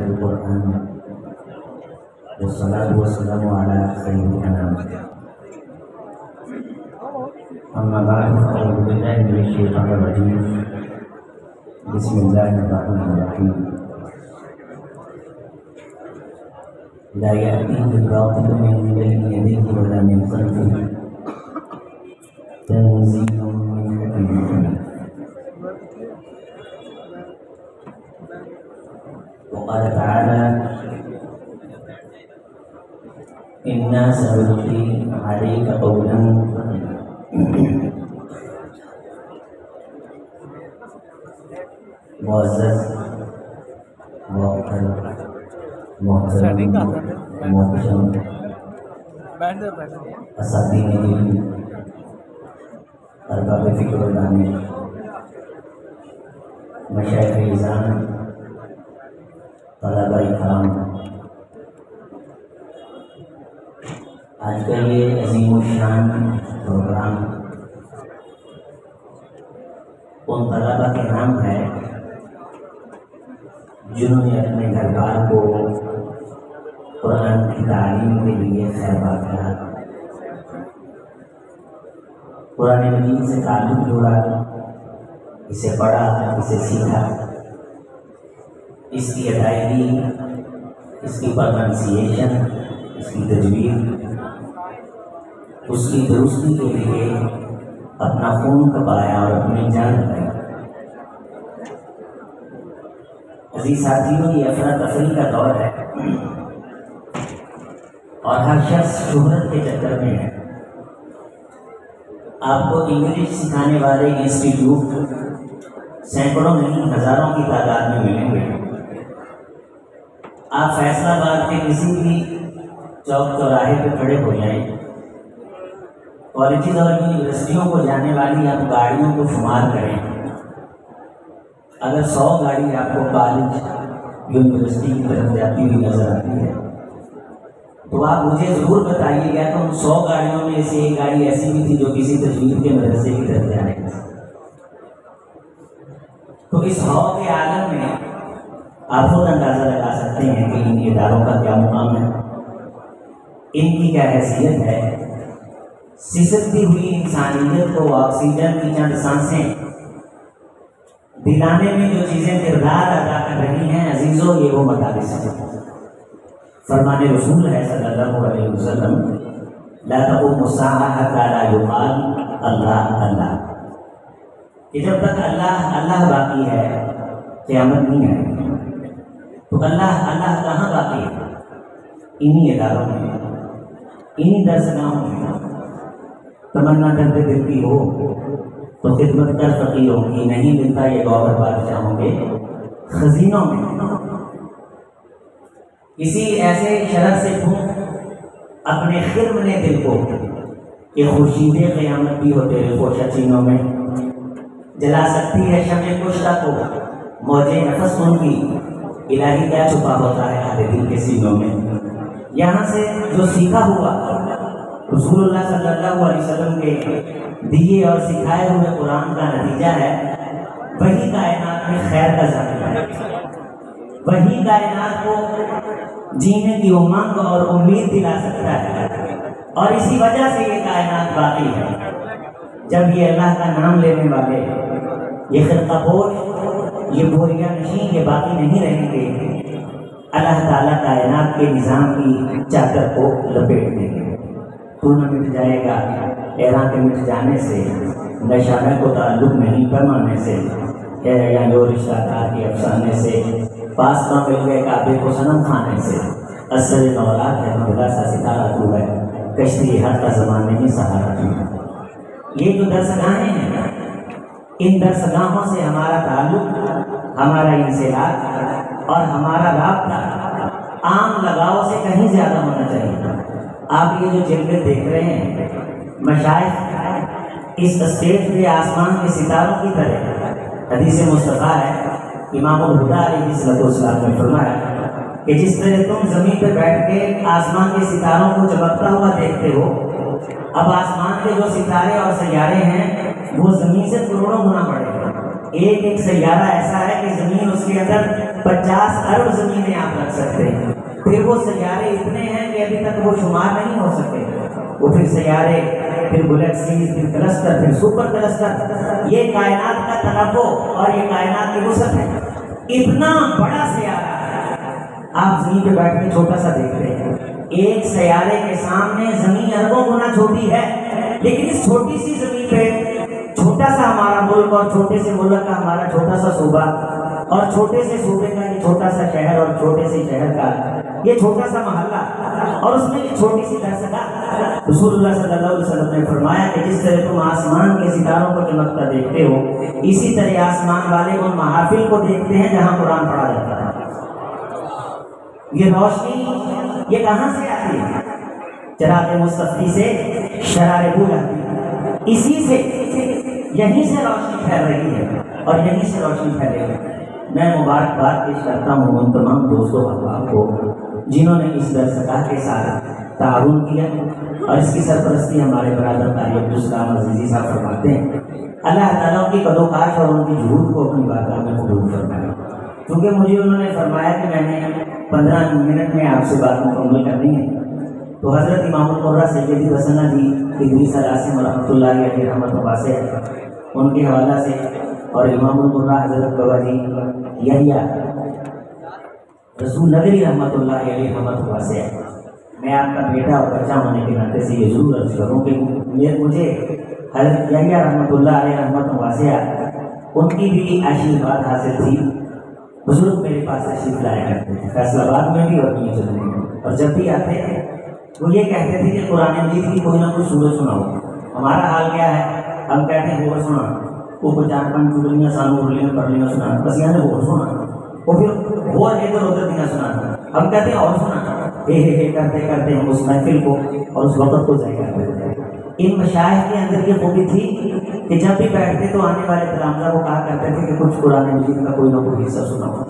القرآن والصلاة والسلام على خير الأنام. أما بعد فأعوذ بالله من الشيطان الرجيم. بسم الله الرحمن الرحيم. لا يأتيه الباطل من بين يديه ولا من خلفه تنزيل من حكيم حميد. وقال تعالى: إنا سنلقي عليك قولا ثقيلا. معزز محترم اساتذہ دین، ارباب فکر و دانش، مشائخ اعظام، طلباء کرام، آج کا یہ عظیم الشان پروگرام ان طلباء کے نام ہے جنہوں نے اپنے گھر بار کو قرآن کی تعلیم کے لیے خیرباد کیا، قرآن مجید سے تعلق جوڑا، اسے پڑھا، اسے سیکھا، اس کی ادائیگی، اس کی پروننسیشن، اس کی تجوید، اس کی درستی کے لیے اپنا خون کھپایا اور اپنی جان لگائی. عزیز ساتھیوں، یہ افراتفری کا دور ہے اور ہر شخص شہرت کے چکر میں ہے. آپ کو انگلش سکھانے والے انسٹیٹیوٹ سینکڑوں نہیں ہزاروں کی تعداد میں ملیں گے. آپ فیصل آباد کے کسی بھی چوک چوراہے پہ کھڑے ہو جائیں، کالجز اور یونیورسٹیوں کو جانے والی آپ گاڑیوں کو شمار کریں، اگر 100 گاڑی آپ کو کالج یونیورسٹی کی طرف جاتی ہوئی نظر آتی ہے تو آپ مجھے ضرور بتائیے گا کہ ان 100 گاڑیوں میں سے ایک گاڑی ایسی بھی تھی جو کسی تجوید کے مدرسے کی طرف جا رہی تھی. تو اس ہوا کے عالم میں آپ خود اندازہ لگا سکتے ہیں کہ ان اداروں کا کیا مقام ہے، ان کی کیا حیثیت ہے. سسکتی ہوئی انسانیت کو آکسیجن کی چند سانسیں دلانے میں جو چیزیں کردار ادا کر رہی ہیں عزیزوں، یہ وہ مدارس ہیں. فرمان رسول ہے صلی اللہ علیہ وسلم: لا تقوم الساعة حتى لا يقال اللہ اللہ، کہ جب تک اللہ اللہ باقی ہے قیامت نہیں آئے گی. تو اللہ اللہ کہاں باقی ہے؟ انہی اداروں میں، انہی درسگاہوں میں. تمنا کرتے دل کی ہو تو خدمت کر فقیروں کی، نہیں ملتا یہ گوہر بادشاہوں کے خزینوں میں. کسی ایسے شرح سے پھونک اپنے خرم نے دل کو کہ خورشید قیامت بھی ہو تیرے خوشہ چینوں میں. جلا سکتی ہے شمع کشتہ کو موجے نفس ان کی، الہی کیا چھپا ہوتا ہے ہر دل کے سینوں میں. یہاں سے جو سیکھا ہوا رسول اللہ صلی اللہ علیہ وسلم کے دیے اور سکھائے ہوئے قرآن کا نتیجہ ہے، وہی کائنات میں خیر کا ذریعہ ہے، وہی کائنات کو جینے کی امنگ اور امید دلا سکتا ہے. اور اسی وجہ سے یہ کائنات باقی ہے. جب یہ اللہ کا نام لینے والے، یہ خرقہ پوش، یہ بوریا نشین، یہ باقی نہیں رہیں گے، اللہ تعالیٰ کائنات کے نظام کی چادر کو لپیٹ دیں گے. تو نہ مٹ جائے گا ایران کے مٹ جانے سے، نشانہ کو تعلق نہیں پیمانے سے، یا جو رشتہ دار کے افسانے سے، پاس نہ مل گئے کعبے کو صنم کھانے سے. اثر نورات ہے خدا سا ستارہ تو ہے، کشتی ہر کا زمانے میں سہارا تو ہے. یہ جو درسگاہیں ہیں، ان درسگاہوں سے ہمارا تعلق، ہمارا انسلاک اور ہمارا رابطہ عام لگاؤ سے کہیں زیادہ ہونا چاہیے. آپ یہ جو جلوے دیکھ رہے ہیں، مشائخ اس اسٹیج پہ آسمان کے ستاروں کی طرح. حدیث مصطفیٰ ہے، امام الہدیٰ علیہ السلام نے فرمایا کہ جس طرح تم زمین پہ بیٹھ کے آسمان کے ستاروں کو چمکتا ہوا دیکھتے ہو، اب آسمان کے جو ستارے اور سیارے ہیں وہ زمین سے کروڑوں گنا بڑے ہیں. ایک ایک سیارہ ایسا ہے کہ زمین اس کے اندر 50 ارب زمینیں آپ سکتے ہیں. پھر وہ سیارے اتنے ہیں کہ ابھی تک وہ شمار نہیں ہو سکے. وہ پھر سیارے، پھر گلیکسیز، پھر کلسٹر، پھر سپر کلسٹر. یہ کائنات کا تنوع اور یہ کائنات کی وسعت ہے. اتنا بڑا سیارہ آپ زمین پہ بیٹھ کے چھوٹا سا دیکھتے ہیں. ایک سیارے کے سامنے زمین اربوں گنا چھوٹی ہے، لیکن اس چھوٹی سی زمین پہ چھوٹا سا ہمارا ملک اور چھوٹے سے ملک کا ہمارا چھوٹا سا صوبہ اور چھوٹے سے صوبے کا یہ چھوٹا سا شہر اور چھوٹے سے شہر کا یہ چھوٹا سا محلہ اور اس میں یہ چھوٹی سی درسگاہ. رسول اللہ صلی اللہ علیہ وسلم نے فرمایا کہ جس طرح تم آسمان کے ستاروں کو چمکتا دیکھتے ہو، اسی طرح آسمان والے ان محافل کو دیکھتے ہیں جہاں قرآن پڑھا جاتا ہے. یہ روشنی یہ کہاں سے آتی ہے؟ چراغ مصطفی سے شرار بول آتی ہے. اسی سے یہیں سے روشنی پھیل رہی ہے اور یہیں سے روشنی پھیلے گی. میں مبارکباد پیش کرتا ہوں ان تمام دوستوں احباب کو جنہوں نے اس درسگاہ کے ساتھ تعاون کیا اور اس کی سرپرستی ہمارے برادر قاری عبدالسلام عزیزی صاحب فرماتے ہیں. اللہ تعالیٰ کی قدوکاش اور ان کی جہود کو اپنی بارگاہ میں قبول فرمائے. کیونکہ مجھے انہوں نے فرمایا کہ میں نے 15 منٹ میں آپ سے بات مکمل کرنی ہے، تو حضرت امام القرہ سیدی حسن علی ادریس العاصم رحمۃ اللہ علیہ رحمۃ واسع ان کے حوالہ سے، اور امام القرہ حضرت بابا جی یحییٰ رسول نگری رحمۃ اللہ علیہ رحمۃ واسع. میں آپ کا بیٹا اور بچہ ہونے کے ناطے سے یہ ضرور عرض کروں کہ مجھے حضرت یحییٰ رحمۃ اللہ علیہ رحمۃ واسع ان کی بھی آشیرواد حاصل تھی. بزرگ میرے پاس تشریف لایا کرتے تھے فیصل آباد میں بھی اور نیچے میں، اور جب بھی آتے تھے وہ یہ کہتے تھے کہ قرآن مجید کی کوئی نہ کوئی سورت سناؤ. ہمارا حال کیا ہے، ہم کہتے ہیں وہ سنا، وہ کو 4-5 چڑیاں سانو اڑلیاں پڑلیاں سنا، بس یہاں وہ سنا، وہ پھر اور ادھر ادھر دیا سنا. ہم کہتے ہیں اور سنا، ہے کرتے کرتے ہم اس محفل کو اور اس وقت کو ضائع کر دیتے ہیں. ان مشائخ کے اندر یہ خوبی تھی کہ جب بھی بیٹھتے تو آنے والے تلامذہ کو کہا کرتے تھے کہ کچھ قرآن مجید کا کوئی نہ کوئی حصہ سناؤ.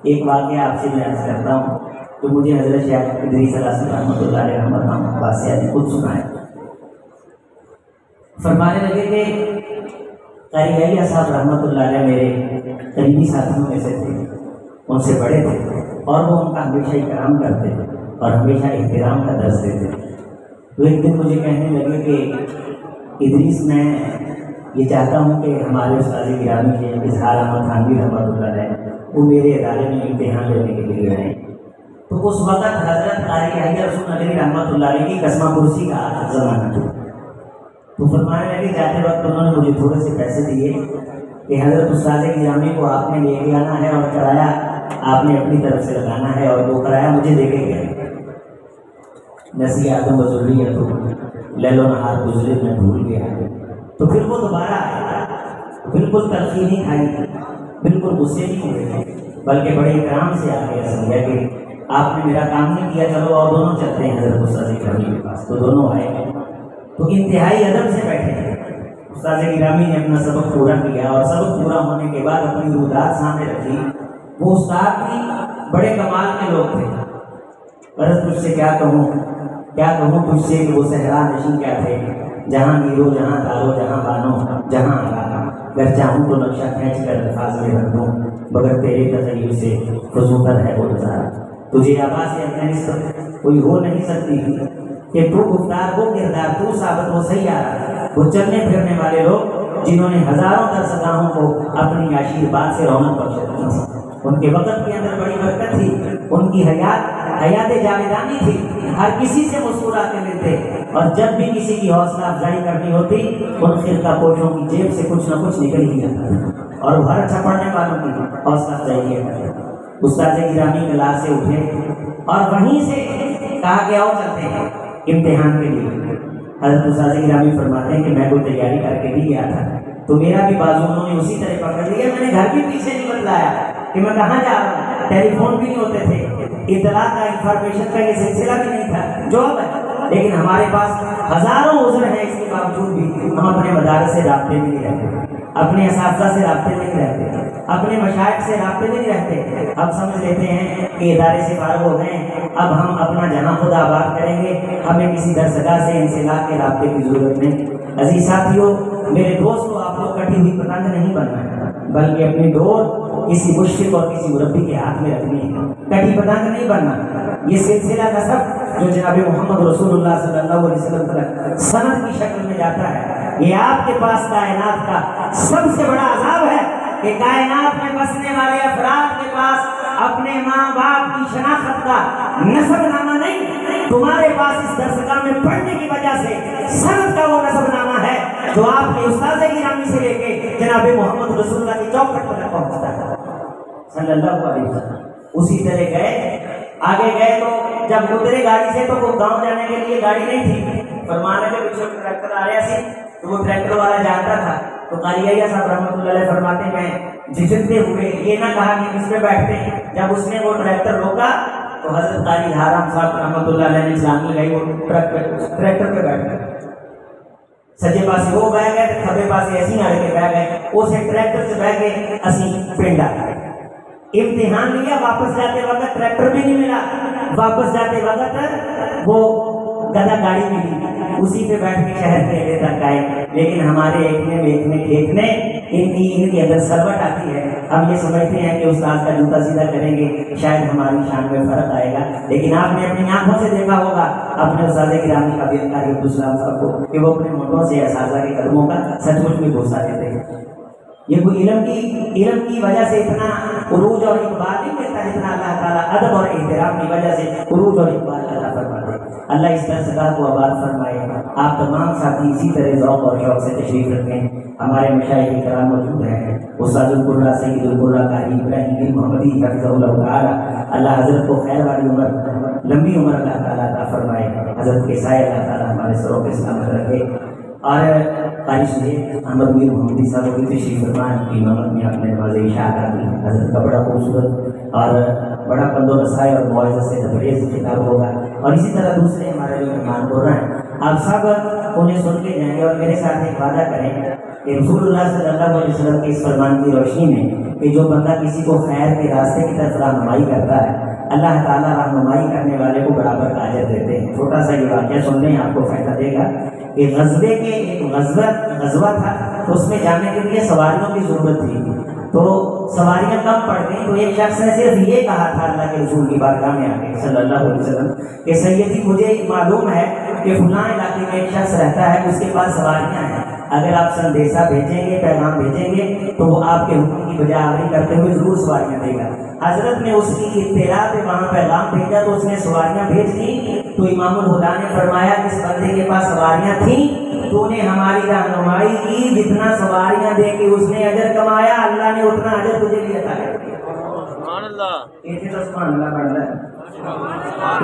ایک واقعہ آپ سے میں عرض کرتا ہوں تو مجھے حضرت شیخ ادریس العاصم رحمۃ اللہ علیہ رحمۃ واسع نے خود سنایا. فرمانے لگے کہ قاری یحییٰ صاحب رحمۃ اللہ علیہ میرے قریبی ساتھیوں میں سے تھے، ان سے بڑے تھے اور وہ ان کا ہمیشہ اکرام کرتے اور ہمیشہ احترام کا درس دیتے. تو ایک دن مجھے کہنے لگے کہ ادریس میں یہ چاہتا ہوں کہ ہمارے استاد گرامی کے اظہار احمد خانوی رحمۃ اللہ علیہ وہ میرے ادارے میں امتحان لینے کے لیے آئے. تو اس وقت حضرت قاری یحییٰ رسول نگری رحمۃ اللہ علیہ کی قسمہ کرسی کا زمانہ تھا. تو فرمانے لگے جاتے وقت انہوں نے مجھے تھوڑے سے پیسے دیے کہ حضرت استاد گرامی کو آپ نے لے کے آنا ہے اور کرایہ آپ نے اپنی طرف سے لگانا ہے، اور وہ کرایہ مجھے دے کے گئے. نصیحت و ضروریت لیل و نہار گزرے میں بھول گیا. تو پھر وہ دوبارہ آیا، بالکل تلخی نہیں کھائی، بالکل غصے نہیں ہوئے، بلکہ بڑے اکرام سے آ کے سمجھا کہ آپ نے میرا کام نہیں کیا، چلو اور دونوں چلتے ہیں حضرت استاد گرامی کے پاس. تو دونوں آئے تو انتہائی ادب سے بیٹھے ہیں. استاد گرامی نے اپنا سبق پورا کیا اور سبق پورا ہونے کے بعد اپنی رودات سامنے رکھی. وہ استاد بھی بڑے کمال کے لوگ تھے. غرض تجھ سے کیا کہوں تجھ سے کہ وہ صحرا نشین کیا تھے، جہاں گیرو جہاں دارو جہاں بانو جہاں آگاہ، گر چاہوں تو نقشہ کھینچ کر الفاظ میں رکھ دوں، مگر تیرے تخیل سے فزوتر ہے وہ نظارہ. تجھے آواز اپنے نسبت کوئی ہو نہیں سکتی کہ تو گفتار وہ کردار تو ثابت وہ سیارہ. وہ چلنے پھرنے والے لوگ جنہوں نے ہزاروں درسگاہوں کو اپنی آشیرواد سے رونق بخشی تھی. ان کے وقت کے اندر بڑی برکت تھی، ان کی حیات جاویدانی تھی. ہر کسی سے مسکراتے ملتے، اور جب بھی کسی کی حوصلہ افزائی کرنی ہوتی ان خرقہ پوشوں کی جیب سے کچھ نہ کچھ نکل ہی جاتا اور وہ ہر اچھا پڑھنے والوں کی حوصلہ افزائی کیا کرتے. استاد گرامی کلاس سے اٹھے اور وہیں سے کہا کہ آؤ چلتے ہیں امتحان کے لیے. حضرت استاد گرامی فرماتے ہیں کہ میں کوئی تیاری کر کے بھی گیا تھا تو میرا بھی بازو انہوں نے اسی طرح پکڑ لیا. میں نے گھر کے پیچھے نہیں بتلایا کہ میں کہاں جا رہا ہوں، ٹیلی فون بھی نہیں ہوتے تھے، اطلاع کا انفارمیشن کا یہ سلسلہ بھی نہیں تھا جو اب ہے. لیکن ہمارے پاس ہزاروں عذر ہیں، اس کے باوجود بھی ہم اپنے مدارس سے رابطے میں نہیں رہتے، اپنے اساتذہ سے رابطے میں نہیں رہتے، اپنے مشائخ سے رابطے میں نہیں رہتے. اب سمجھ لیتے ہیں کہ ادارے سے فارغ ہو گئے، اب ہم اپنا جہاں خود آباد کریں گے، ہمیں کسی درسگاہ سے انسلاک کے رابطے کی ضرورت نہیں. عزیز ساتھیوں، میرے دوستوں، آپ لوگ کٹی ہوئی پتنگ نہیں بننا ہے، بلکہ اپنی ڈور کسی مشفق اور کسی مربی کے ہاتھ میں رکھنی ہے، کٹی پتنگ نہیں بننا۔ یہ سلسلہ نسب جو جناب محمد رسول اللہ صلی اللہ علیہ وسلم تک سند کی شکل میں جاتا ہے، یہ آپ کے پاس کائنات کا سب سے بڑا عذاب ہے کہ کائنات میں بسنے والے افراد کے پاس اپنے ماں باپ کی شناخت کا نسب نامہ نہیں، تمہارے پاس اس درسگاہ میں پڑھنے کی وجہ سے سند کا وہ نسب نامہ ہے جو آپ کے استاد گرامی سے لے کے جناب محمد رسول اللہ کی چوکھٹ پر پہنچتا ہے صلی اللہ علیہ وسلم۔ اسی طرح گئے، آگے گئے تو جب اترے گاڑی سے تو وہ گاؤں جانے کے لیے گاڑی نہیں تھی، فرمانے کے پیچھے ٹریکٹر آ رہا سی تو وہ ٹریکٹر والا جانتا تھا، تو قاری عیہ صاحب رحمۃ اللہ علیہ فرماتے میں جھجکتے ہوئے یہ نہ کہا کہ کس پہ بیٹھتے ہیں، جب اس نے وہ ٹریکٹر روکا تو حضرت قاری حرام صاحب رحمۃ اللہ علیہ نے اسلام لگائی، وہ ٹریکٹر پہ بیٹھ گئے، سجے پاس وہ بہ گئے، کھبے پاس ایسی آڑ کے بہ گئے، اسے ٹریکٹر سے بہ کے اسی پنڈ آ گئے۔ امتحان لیا، واپس جاتے وقت ٹریکٹر بھی نہیں ملا، واپس جاتے وقت وہ گدا گاڑی ملی، اسی پہ بیٹھ کے شہر کے اڈے تک آئے۔ لیکن ہمارے ایکنے بیکنے کھیتنے ان کی اندر سروٹ آتی ہے، ہم یہ سمجھتے ہیں کہ استاد کا جوتا سیدھا کریں گے شاید ہماری شان میں فرق آئے گا، لیکن آپ نے اپنی آنکھوں سے دیکھا ہوگا اپنے استاد گرامی ابی قاری عبدالسلام صاحب کو کہ وہ اپنے مونڈوں سے اساتذہ کے قدموں کا سچ مچ میں بوسہ دیتے ہیں۔ یہ کوئی علم کی وجہ سے اتنا عروج اور اقبال نہیں ملتا جتنا اللہ تعالیٰ ادب اور احترام کی وجہ سے عروج اور اقبال عطا فرماتے ہیں۔ اللہ اس درسگاہ کو آباد فرمائے، آپ تمام ساتھی اسی طرح ذوق اور شوق سے تشریف رکھیں۔ ہمارے مشائخ کرام موجود ہیں، استاد القرہ سید القرہ قاری ابراہیم بن محمدی حفظہ اللہ تعالیٰ، اللہ حضرت کو خیر والی عمر، لمبی عمر اللہ تعالیٰ عطا فرمائے، حضرت کے سائے اللہ تعالیٰ ہمارے سروں پہ سلامت رکھے۔ اور قاری شریف احمد میر محمدی صاحب کی تشریف فرمان کی امامت میں اپنے نماز عشاء ادا کی، حضرت کا بڑا خوبصورت اور بڑا پند و نصائح اور معاوضہ سے تبریز خطاب ہوگا، اور اسی طرح دوسرے ہمارے جو مہمان بول رہے ہیں آپ سب انہیں سن کے جائیں گے اور میرے ساتھ ایک وعدہ کریں کہ رسول اللہ صلی اللہ علیہ وسلم کے اس فرمان کی روشنی میں کہ جو بندہ کسی کو خیر کے راستے کی طرف رہنمائی کرتا ہے اللہ تعالیٰ رہنمائی کرنے والے کو برابر کا اجر دیتے ہیں۔ چھوٹا سا یہ واقعہ سن لیں، آپ کو فائدہ دے گا۔ ایک غزوے کے ایک غزوہ تھا تو اس میں جانے کے لیے سواریوں کی ضرورت تھی، تو سواریاں کم پڑ گئیں، تو ایک شخص نے صرف یہ کہا تھا اللہ کے رسول کی بارگاہ میں آ کے صلی اللہ علیہ وسلم کہ سیدی مجھے معلوم ہے کہ فلاں علاقے میں ایک شخص رہتا ہے، اس کے پاس سواریاں ہیں، اگر آپ سندیشہ بھیجیں گے، پیغام بھیجیں گے تو وہ آپ کے حکم کی بجا آوری کرتے ہوئے ضرور سواریاں دے گا۔ حضرت نے اس کی اطلاع پہ وہاں پیغام بھیجا تو اس نے سواریاں بھیج دی، تو امام الہدیٰ نے فرمایا اس بندے کے پاس سواریاں تھیں، تو نے ہماری رہنمائی کی، جتنا سواریاں دے کے اس نے اجر کمایا اللہ نے اتنا اجر تجھے بھی عطا کر دیا۔ سبحان اللہ، کہتے تو سبحان اللہ پڑھ رہا ہے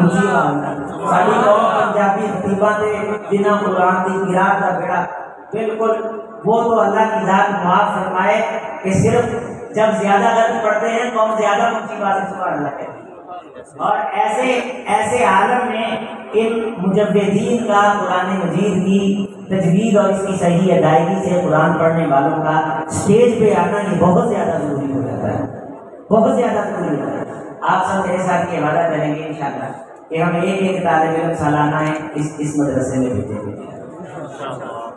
اونچی آواز۔ ساری قوم پنجابی خطیباں تے جنہاں قرآن کی قرات کا بیڑا بالکل، وہ تو اللہ کی ذات معاف فرمائے کہ صرف جب زیادہ غلط پڑھتے ہیں تو ہم زیادہ اونچی بات سے سبحان اللہ کہتے ہیں، اور ایسے عالم میں ان مجودین کا قرآن مجید کی تجوید اور اس کی صحیح ادائیگی سے قرآن پڑھنے والوں کا اسٹیج پہ آنا یہ بہت زیادہ ضروری ہو جاتا ہے، بہت زیادہ ضروری ہوتا ہے۔ آپ سب میرے ساتھ یہ وعدہ کریں گے انشاءاللہ کہ ہم ایک طالب علم سالانہ اس مدرسے میں بھیجیں گے،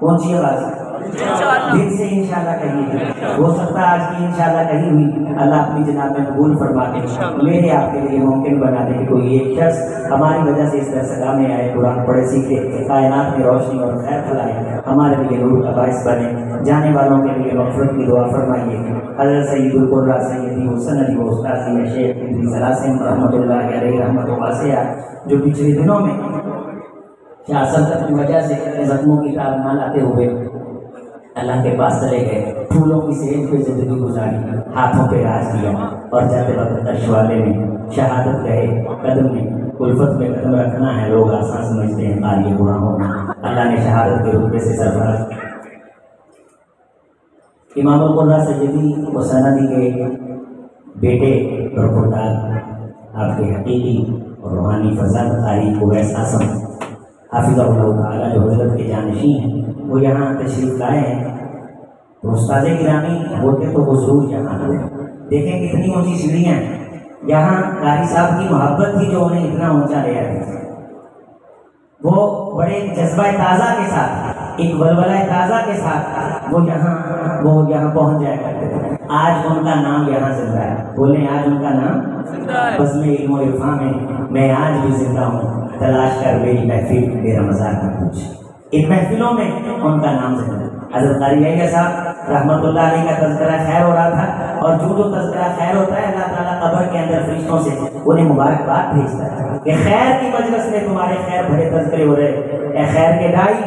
پہنچی آواز دل سے انشاءاللہ کہیے، ہو سکتا ہے آج کی انشاءاللہ کہی ہوئی اللہ اپنی جناب میں قبول فرما کے میرے آپ کے لیے ممکن بنا دے کہ کوئی ایک شخص ہماری وجہ سے اس درسگاہ میں آئے، قرآن پڑھے سیکھے، کائنات میں روشنی اور خیر پھیلائے، ہمارے لیے نور کا باعث بنے۔ جانے والوں کے لیے مغفرت کی دعا فرمائیے۔ حضرت سید القرہ سیدی حسن علی و استاذی شیخ ادریس العاصم رحمۃ اللہ علیہ رحمۃ واسعہ جو پچھلے دنوں میں شاہ سلطنت کی وجہ سے زخموں کی تاب نہ لاتے ہوئے اللہ کے پاس چلے گئے، پھولوں کی سیج پہ زندگی گزاری، ہاتھوں پہ راج کیا، اور جاتے وقت اشوالے میں شہادت گئے، قدم میں الفت میں قدم رکھنا ہے، لوگ آسان سمجھتے ہیں قاری گناہوں میں، اللہ نے شہادت کے رتبے سے سرفراز کیا۔ امام القرہ سیدی و سندی کے بیٹے اور خرداد آپ کے حقیقی اور روحانی فضل قاری اویس اعظم حافظہ اللہ تعالیٰ جو حضرت کے جانشین ہیں وہ یہاں تشریف لائے ہیں، تو استاد گرامی ہوتے تو وہ ضرور یہاں آتے۔ دیکھیں کتنی اونچی سیڑھیاں ہیں، یہاں قاری صاحب کی محبت تھی جو انہیں اتنا اونچا لے آئی تھی، وہ بڑے جذبہ تازہ کے ساتھ، ایک ولولہ تازہ کے ساتھ وہ یہاں پہنچ جایا کرتے تھے۔ آج ان کا نام یہاں زندہ ہے. بولیں آج ان کا نام بس میں علم و عرفاں میں آج بھی زندہ ہوں. تلاش کر میری محفل میرا مزار نہ پوچھ. ان محفلوں میں ان کا نام زندہ ہے. حضرت قاری یحییٰ صاحب رحمۃ اللہ علیہ کا تذکرہ خیر ہو رہا تھا، اور جو تذکرہ خیر ہوتا ہے اللہ تعالیٰ قبر کے اندر فرشتوں سے انہیں مبارکباد بھیجتا ہے کہ خیر کی مجلس میں تمہارے خیر بھرے تذکرے ہو رہے. اے خیر کے دائی،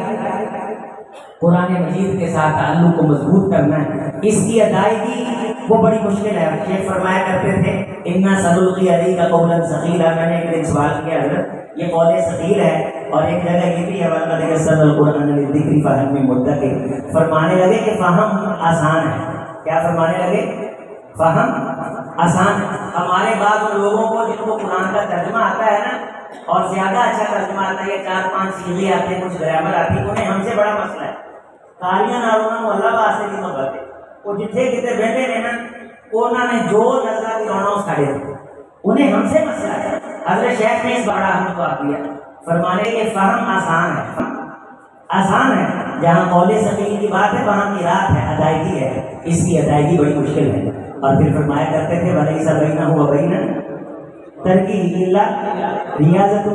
قرآن مجید کے ساتھ تعلق کو مضبوط کرنا ہے. اس کی ادائیگی وہ بڑی مشکل ہے. شیخ فرمایا کرتے تھے اِنَّا سَنُلْقِي عَلَيْكَ قَوْلًا ثَقِيلًا. میں نے ایک دن سوال کیا حضرت یہ قول ثقیل ہے، اور ایک جگہ یہ بھی ہے وَلَقَدْ يَسَّرْنَا الْقُرْآنَ لِلذِّكْرِ فَهَلْ مِن مُدَّكِرٍ. فرمانے لگے کہ فہم آسان ہے. کیا فرمانے لگے؟ فہم آسان ہے. ہمارے بعض ان لوگوں کو جن کو قرآن کا ترجمہ آتا ہے نا، اور زیادہ اچھا ترجمہ آتا ہے، یہ 4-5 صیغے آتے ہیں، کچھ گرامر آتی ہے، انہیں ہم سے بڑا مسئلہ ہے. کالیاں ناروں اللہ واسطے کی محبت ہے. وہ جتنے کتنے بیٹھے رہے نا، انہوں نے جو نظرہ کی رونا اس کھڑے تھے، انہیں ہم سے مسئلہ ہے. حضرت شیخ نے اس بڑا ہم کو آپ دیا، فرمانے کے فہم آسان ہے. آسان ہے جہاں قول ثقیل کی بات ہے وہاں قرات ہے، ادائیگی ہے. اس کی ادائیگی بڑی مشکل ہے. اور پھر فرمایا کرتے تھے وَلَيْسَ بَيْنَهُ وَبَيْنَ تَرْكِهِ إِلَّا رِيَاضَةٌ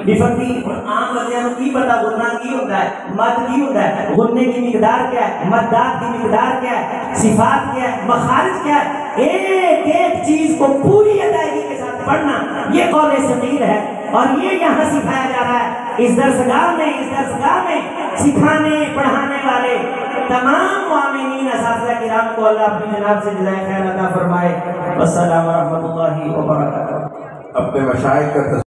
بِفَقِّهِ. اور عام بندے کو کی پتا غنہ کی ہوتا ہے، مد کی ہوتا ہے، غننے کی مقدار کیا ہے، مدات کی مقدار کیا ہے، صفات کیا ہے، مخارج کیا ہے. ایک ایک چیز کو پوری ادائیگی کے ساتھ پڑھنا یہ قول ثقیل ہے. اور یہ یہاں سکھایا جا رہا ہے اس درسگاہ میں سکھانے پڑھانے والے تمام معاملین اساتذہ کرام کو اللہ اپنی جناب سے جزائے خیر عطا فرمائے. والسلام ورحمۃ اللہ وبرکاتہ. اپنے مشائخ کا